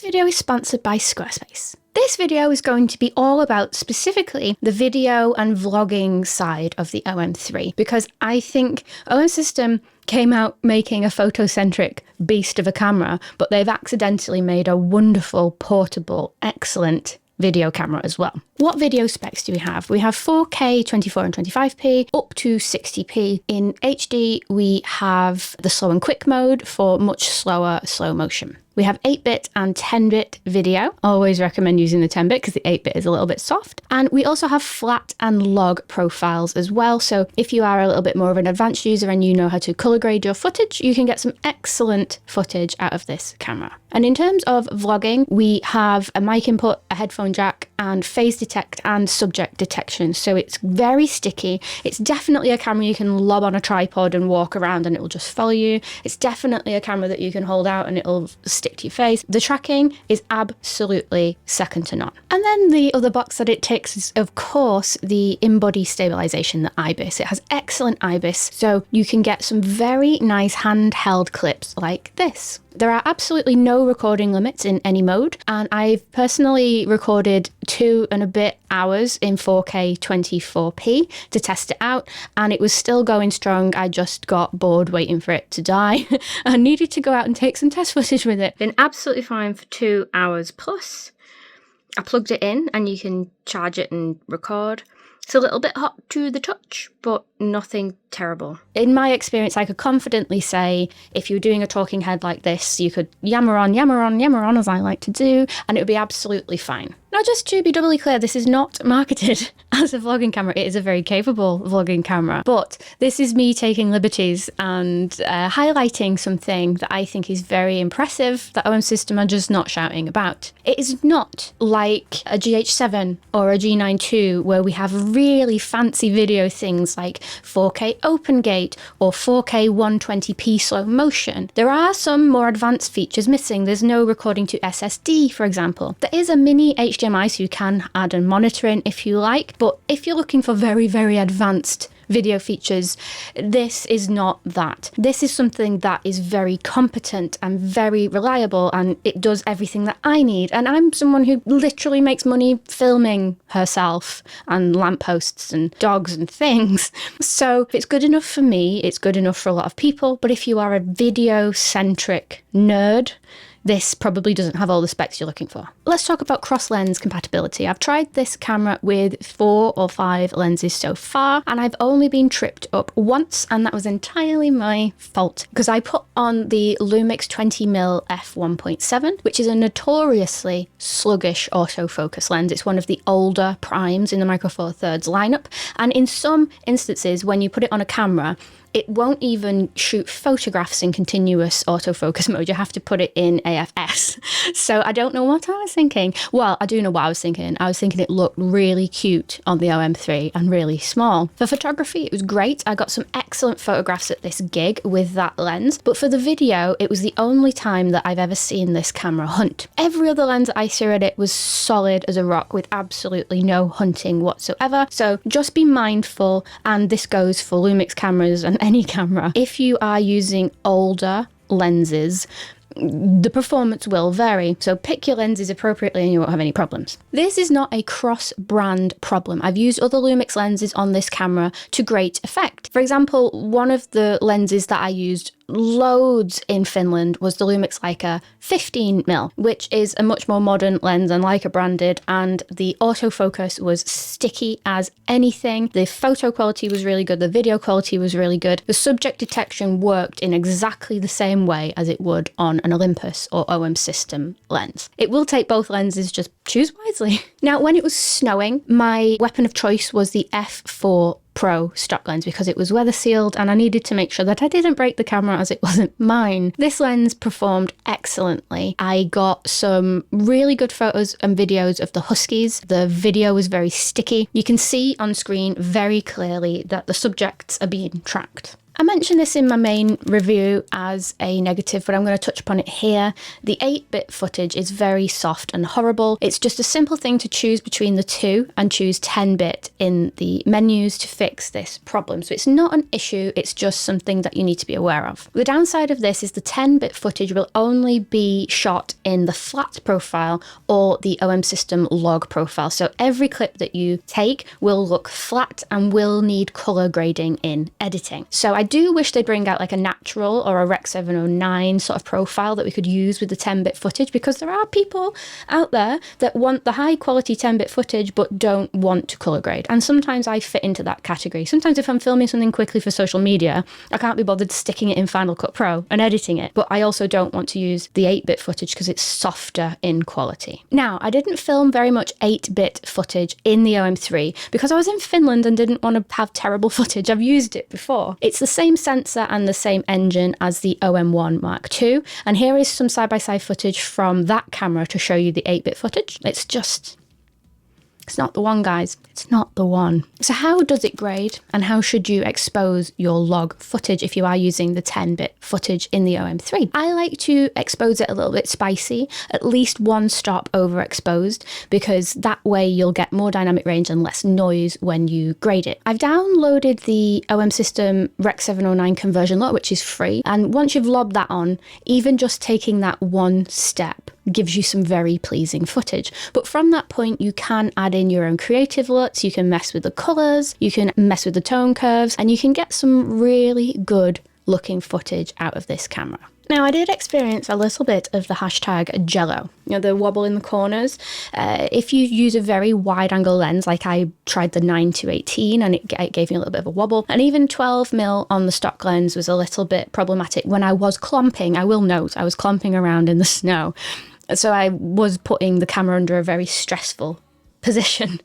This video is sponsored by Squarespace. This video is going to be all about specifically the video and vlogging side of the OM3 because I think OM System came out making a photocentric beast of a camera, but they've accidentally made a wonderful, portable, excellent video camera as well. What video specs do we have? We have 4K, 24 and 25p, up to 60p. In HD, we have the slow and quick mode for much slower slow motion. We have 8-bit and 10-bit video. Always recommend using the 10-bit because the 8-bit is a little bit soft. And we also have flat and log profiles as well. So if you are a little bit more of an advanced user and you know how to color grade your footage, you can get some excellent footage out of this camera. And in terms of vlogging, we have a mic input, a headphone jack, and phase detect and subject detection. So it's very sticky. It's definitely a camera you can lob on a tripod and walk around and it will just follow you. It's definitely a camera that you can hold out and it'll stick to your face. The tracking is absolutely second to none. And then the other box that it ticks is, of course, the in-body stabilisation, the IBIS. It has excellent IBIS, so you can get some very nice handheld clips like this. There are absolutely no recording limits in any mode, and I've personally recorded 2 and a bit hours in 4K 24p to test it out, and it was still going strong. I just got bored waiting for it to die and needed to go out and take some test footage with it. Been absolutely fine for 2 hours plus. I plugged it in and you can charge it and record. It's a little bit hot to the touch, but nothing terrible. In my experience, I could confidently say if you were doing a talking head like this, you could yammer on, as I like to do, and it would be absolutely fine. Now, just to be doubly clear, this is not marketed as a vlogging camera. It is a very capable vlogging camera, but this is me taking liberties and highlighting something that I think is very impressive that OM System are just not shouting about. It is not like a GH7 or a G9 II where we have really fancy video things like 4K open gate or 4K 120p slow motion. There are some more advanced features missing. There's no recording to SSD, for example. There is a mini HDMI, so you can add and monitor in if you like, but if you're looking for very, very advanced video features, this is not that. This is something that is very competent and very reliable, and it does everything that I need. And I'm someone who literally makes money filming herself and lampposts and dogs and things. So if it's good enough for me, it's good enough for a lot of people. But if you are a video-centric nerd, this probably doesn't have all the specs you're looking for. Let's talk about cross-lens compatibility. I've tried this camera with 4 or 5 lenses so far, and I've only been tripped up once, and that was entirely my fault because I put on the Lumix 20mm f1.7, which is a notoriously sluggish autofocus lens. It's one of the older primes in the Micro Four Thirds lineup, and in some instances, when you put it on a camera, it won't even shoot photographs in continuous autofocus mode. You have to put it in AFS. So I don't know what I was thinking. Well, I do know what I was thinking. I was thinking it looked really cute on the OM3 and really small. For photography, it was great. I got some excellent photographs at this gig with that lens. But for the video, it was the only time that I've ever seen this camera hunt. Every other lens I threw at it was solid as a rock with absolutely no hunting whatsoever. So just be mindful, and this goes for Lumix cameras and any camera. If you are using older lenses, the performance will vary, so pick your lenses appropriately and you won't have any problems. This is not a cross-brand problem. I've used other Lumix lenses on this camera to great effect. For example, one of the lenses that I used loads in Finland was the Lumix Leica 15mm, which is a much more modern lens and Leica branded, and the autofocus was sticky as anything. The photo quality was really good, the video quality was really good. The subject detection worked in exactly the same way as it would on an Olympus or OM System lens. It will take both lenses, just choose wisely. Now, when it was snowing, my weapon of choice was the f4 Pro stock lens because it was weather sealed and I needed to make sure that I didn't break the camera as it wasn't mine. This lens performed excellently. I got some really good photos and videos of the huskies. The video was very sticky. You can see on screen very clearly that the subjects are being tracked. I mentioned this in my main review as a negative, but I'm going to touch upon it here. The 8-bit footage is very soft and horrible. It's just a simple thing to choose between the two and choose 10-bit in the menus to fix this problem. So it's not an issue, it's just something that you need to be aware of. The downside of this is the 10-bit footage will only be shot in the flat profile or the OM System log profile. So every clip that you take will look flat and will need color grading in editing. So I do wish they'd bring out like a natural or a Rec 709 sort of profile that we could use with the 10-bit footage, because there are people out there that want the high quality 10-bit footage but don't want to color grade. And sometimes I fit into that category. Sometimes if I'm filming something quickly for social media, I can't be bothered sticking it in Final Cut Pro and editing it. But I also don't want to use the 8-bit footage because it's softer in quality. Now, I didn't film very much 8-bit footage in the OM3 because I was in Finland and didn't want to have terrible footage. I've used it before. It's the same sensor and the same engine as the OM1 Mark II. And here is some side-by-side footage from that camera to show you the 8-bit footage. It's not the one, guys. It's not the one. So how does it grade and how should you expose your log footage if you are using the 10-bit footage in the OM3? I like to expose it a little bit spicy, at least one stop overexposed, because that way you'll get more dynamic range and less noise when you grade it. I've downloaded the OM System Rec 709 conversion lot, which is free. And once you've lobbed that on, even just taking that one step gives you some very pleasing footage. But from that point, you can add in your own creative LUTs, you can mess with the colors, you can mess with the tone curves, and you can get some really good looking footage out of this camera. Now, I did experience a little bit of the hashtag jello, you know, the wobble in the corners. If you use a very wide angle lens, like I tried the 9-18 and it gave me a little bit of a wobble, and even 12mm on the stock lens was a little bit problematic when I was clomping. I will note, I was clomping around in the snow. So I was putting the camera under a very stressful position.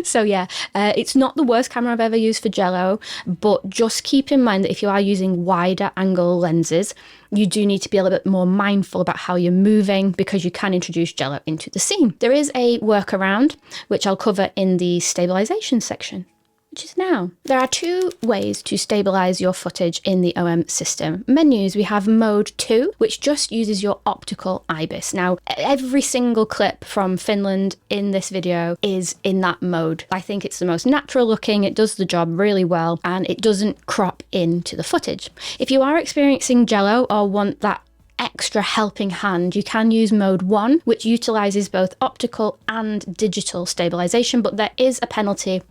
So yeah, it's not the worst camera I've ever used for jello, but just keep in mind that if you are using wider angle lenses, you do need to be a little bit more mindful about how you're moving because you can introduce jello into the scene. There is a workaround, which I'll cover in the stabilisation section, which is now. There are two ways to stabilize your footage in the OM system menus. We have mode 2, which just uses your optical IBIS. Now, every single clip from Finland in this video is in that mode. I think it's the most natural looking, it does the job really well, and it doesn't crop into the footage. If you are experiencing jello or want that extra helping hand, you can use mode 1, which utilizes both optical and digital stabilization, but there is a penalty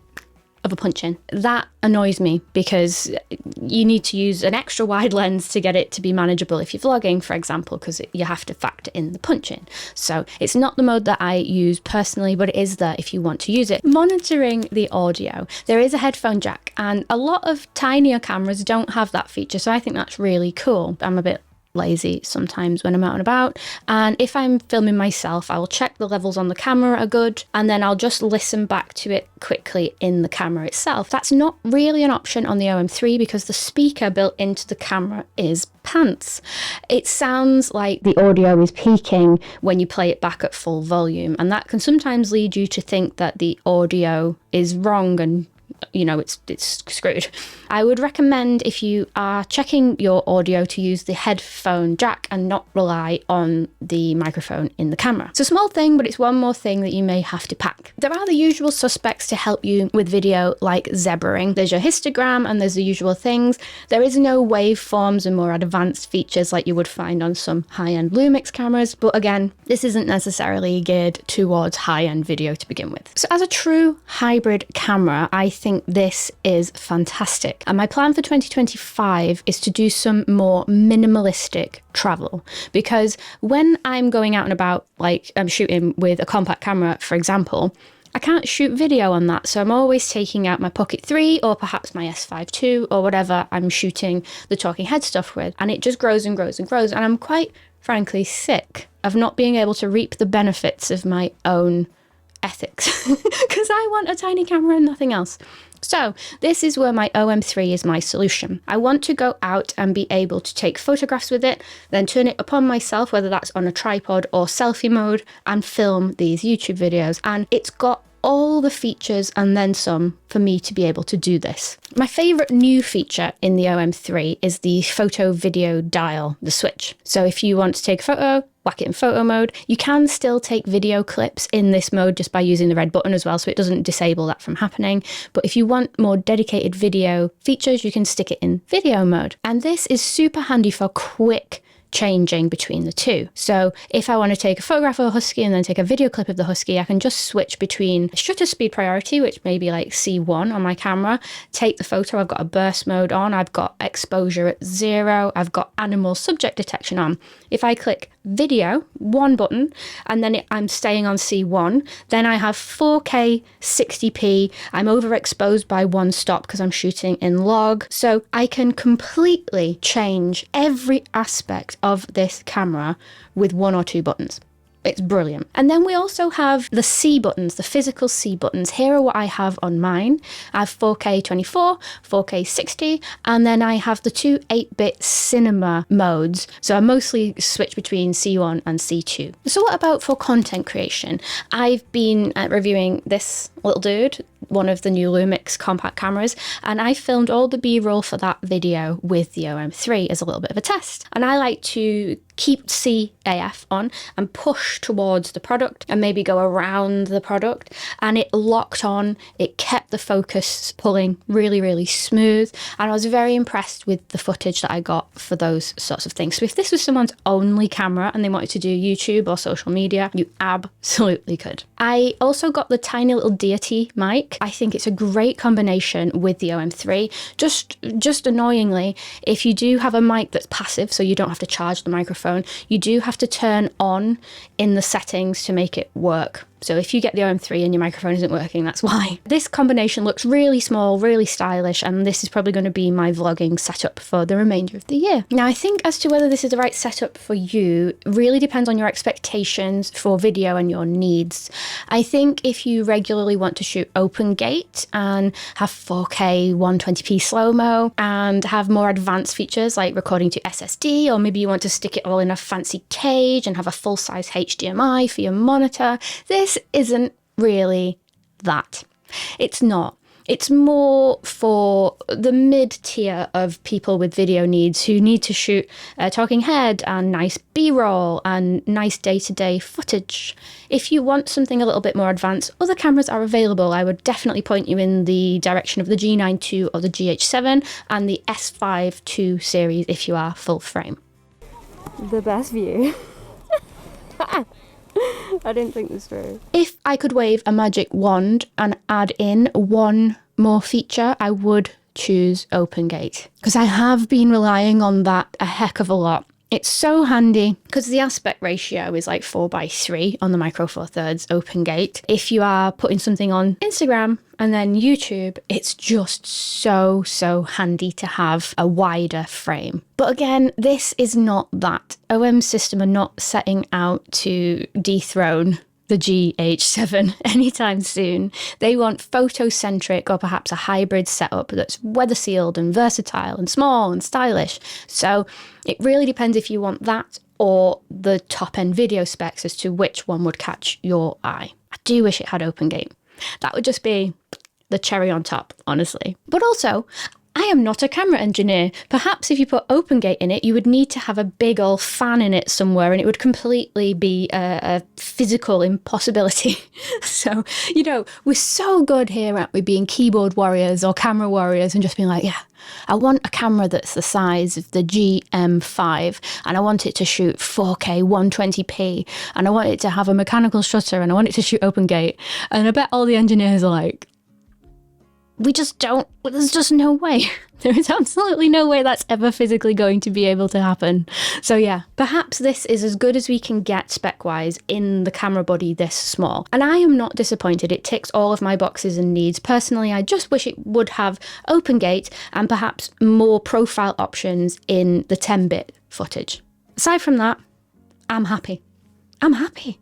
of a punch-in. That annoys me because you need to use an extra wide lens to get it to be manageable if you're vlogging, for example, because you have to factor in the punch-in. So it's not the mode that I use personally, but it is there if you want to use it. Monitoring the audio. There is a headphone jack, and a lot of tinier cameras don't have that feature, so I think that's really cool. I'm a bit lazy sometimes when I'm out and about, and if I'm filming myself, I will check the levels on the camera are good, and then I'll just listen back to it quickly in the camera itself. That's not really an option on the OM3 because the speaker built into the camera is pants. It sounds like the audio is peaking when you play it back at full volume, and that can sometimes lead you to think that the audio is wrong and it's screwed. I would recommend, if you are checking your audio, to use the headphone jack and not rely on the microphone in the camera. It's a small thing, but it's one more thing that you may have to pack. There are the usual suspects to help you with video, like zebraing. There's your histogram and there's the usual things. There is no waveforms and more advanced features like you would find on some high-end Lumix cameras, but again, this isn't necessarily geared towards high-end video to begin with. So as a true hybrid camera, I think this is fantastic. And my plan for 2025 is to do some more minimalistic travel, because when I'm going out and about, like I'm shooting with a compact camera, for example, I can't shoot video on that. So I'm always taking out my Pocket 3 or perhaps my S5 II or whatever I'm shooting the talking head stuff with. And it just grows and grows and grows. And I'm quite frankly sick of not being able to reap the benefits of my own ethics because I want a tiny camera and nothing else. So this is where my OM3 is my solution. I want to go out and be able to take photographs with it, then turn it upon myself, whether that's on a tripod or selfie mode, and film these YouTube videos. And it's got all the features and then some for me to be able to do this. My favorite new feature in the OM3 is the photo video dial, the switch. So if you want to take a photo, whack it in photo mode. You can still take video clips in this mode just by using the red button as well, so it doesn't disable that from happening. But if you want more dedicated video features, you can stick it in video mode. And this is super handy for quick changing between the two. So if I want to take a photograph of a husky and then take a video clip of the husky, I can just switch between shutter speed priority, which may be like C1 on my camera, take the photo, I've got a burst mode on, I've got exposure at 0, I've got animal subject detection on. If I click video, one button, and then I'm staying on C1, then I have 4K 60p. I'm overexposed by one stop because I'm shooting in log. So I can completely change every aspect of this camera with 1 or 2 buttons. It's brilliant. And then we also have the C buttons, the physical C buttons. Here are what I have on mine. I have 4K 24, 4K 60, and then I have the 2 8-bit cinema modes. So I mostly switch between C1 and C2. So what about for content creation? I've been reviewing this little dude, one of the new Lumix compact cameras, and I filmed all the B-roll for that video with the OM3 as a little bit of a test. And I like to keep CAF on and push towards the product and maybe go around the product, and it locked on, it kept the focus pulling really, really smooth, and I was very impressed with the footage that I got for those sorts of things. So if this was someone's only camera and they wanted to do YouTube or social media, you absolutely could. I also got the tiny little deity mic. I think it's a great combination with the OM3. Just annoyingly, if you do have a mic that's passive, so you don't have to charge the microphone, you do have to turn on in the settings to make it work. So if you get the OM3 and your microphone isn't working, that's why. This combination looks really small, really stylish, and this is probably going to be my vlogging setup for the remainder of the year. Now, I think as to whether this is the right setup for you really depends on your expectations for video and your needs. I think if you regularly want to shoot open gate and have 4K 120p slow-mo and have more advanced features like recording to SSD, or maybe you want to stick it all in a fancy cage and have a full-size HDMI for your monitor, this isn't really that. It's not. It's more for the mid-tier of people with video needs who need to shoot a talking head and nice B-roll and nice day-to-day footage. If you want something a little bit more advanced, other cameras are available. I would definitely point you in the direction of the G9 II or the GH7 and the S5 II series if you are full frame. The best view. I didn't think this through. If I could wave a magic wand and add in one more feature, I would choose open gate, because I have been relying on that a heck of a lot. It's so handy because the aspect ratio is like 4:3 on the Micro Four Thirds open gate. If you are putting something on Instagram and then YouTube, it's just so handy to have a wider frame. But again, this is not that. OM System are not setting out to dethrone the GH7 anytime soon. They want photocentric or perhaps a hybrid setup that's weather sealed and versatile and small and stylish. So it really depends if you want that or the top end video specs as to which one would catch your eye. I do wish it had open gate. That would just be the cherry on top, honestly. But also, I am not a camera engineer. Perhaps if you put open gate in it, you would need to have a big old fan in it somewhere, and it would completely be a physical impossibility. So, you know, we're so good here, aren't we, being keyboard warriors or camera warriors and just being like, yeah, I want a camera that's the size of the GM5, and I want it to shoot 4K 120p, and I want it to have a mechanical shutter, and I want it to shoot open gate. And I bet all the engineers are like, we just don't, there's just no way. There is absolutely no way that's ever physically going to be able to happen. So yeah, perhaps this is as good as we can get spec-wise in the camera body this small. And I am not disappointed. It ticks all of my boxes and needs. Personally, I just wish it would have open gate and perhaps more profile options in the 10-bit footage. Aside from that, I'm happy. I'm happy.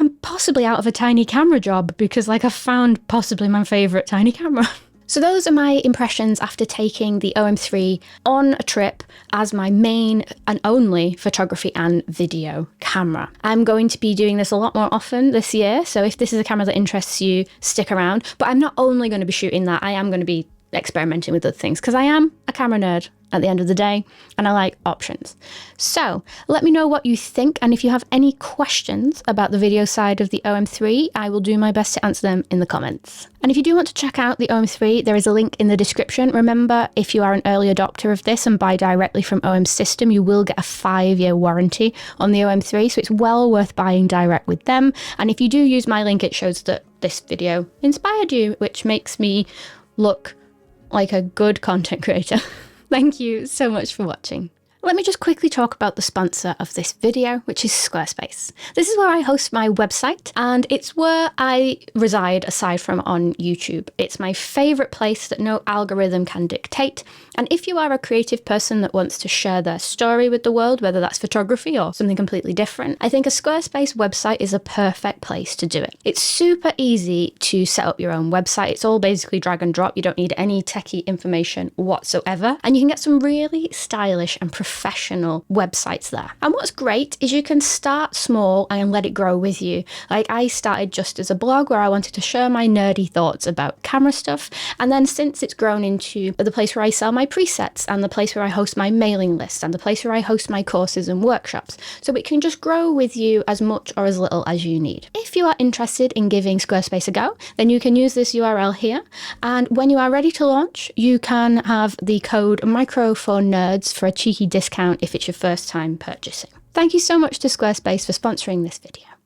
I'm possibly out of a tiny camera job because, like, I've found possibly my favourite tiny camera. So those are my impressions after taking the OM3 on a trip as my main and only photography and video camera. I'm going to be doing this a lot more often this year, so if this is a camera that interests you, stick around. But I'm not only going to be shooting that, I am going to be experimenting with other things because I am a camera nerd at the end of the day and I like options. So let me know what you think, and if you have any questions about the video side of the OM3, I will do my best to answer them in the comments. And if you do want to check out the OM3, there is a link in the description. Remember, if you are an early adopter of this and buy directly from OM System, you will get a 5-year warranty on the OM3, so it's well worth buying direct with them. And if you do use my link, it shows that this video inspired you, which makes me look like a good content creator. Thank you so much for watching. Let me just quickly talk about the sponsor of this video, which is Squarespace. This is where I host my website, and it's where I reside aside from on YouTube. It's my favourite place that no algorithm can dictate. And if you are a creative person that wants to share their story with the world, whether that's photography or something completely different, I think a Squarespace website is a perfect place to do it. It's super easy to set up your own website. It's all basically drag and drop. You don't need any techie information whatsoever. And you can get some really stylish and professional websites there. And what's great is you can start small and let it grow with you. Like, I started just as a blog where I wanted to share my nerdy thoughts about camera stuff. And then since it's grown into the place where I sell my presets and the place where I host my mailing list and the place where I host my courses and workshops. So it can just grow with you as much or as little as you need. If you are interested in giving Squarespace a go, then you can use this URL here. And when you are ready to launch, you can have the code micro4nerds for a cheeky discount if it's your first time purchasing. Thank you so much to Squarespace for sponsoring this video.